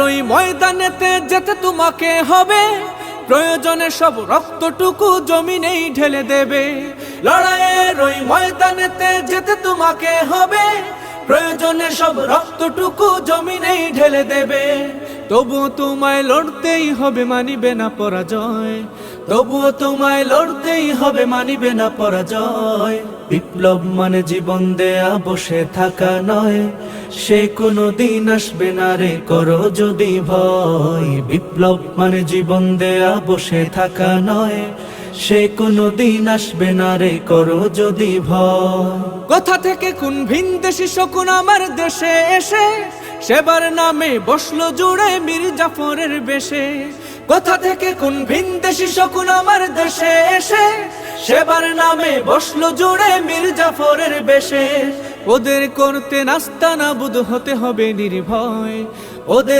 ওই ময়দানেতে যেতে তোমাকে হবে, প্রয়োজনে সব রক্তটুকু জমিনেই ঢেলে দেবে। লড়াইয়ের ওই ময়দানেতে যেতে তোমাকে হবে, প্রয়োজনে সব রক্তটুকু জমিনেই ঢেলে দেবে। তবুও তোমায় লড়তেই হবে, মানিবে না পরাজয়। তবুও তোমায় লড়তেই হবে, মানিবে না পরাজয়। বিপ্লব মানে জীবন দেয়া, বসে থাকা নয়, সে কোনো দিন আসবে না রে, করো যদি ভয়। বিপ্লব মানে জীবন দেয়া, বসে থাকা নয়, সে কোনো দিন আসবে না রে, করো যদি ভয়। কোথা থেকে কোন ভিনদেশী শকুন আমার দেশে এসে সেবার নামে বসলো জুড়ে মীর জাফরের বেশে। কোথা থেকে কোন ভিনদেশী শকুন আমার দেশে এসে সেবার নামে বসলো জুড়ে মীর জাফরের বেশে। ওদের করতে নাস্তানাবুদ হতে হবে নির্ভয়, ওদের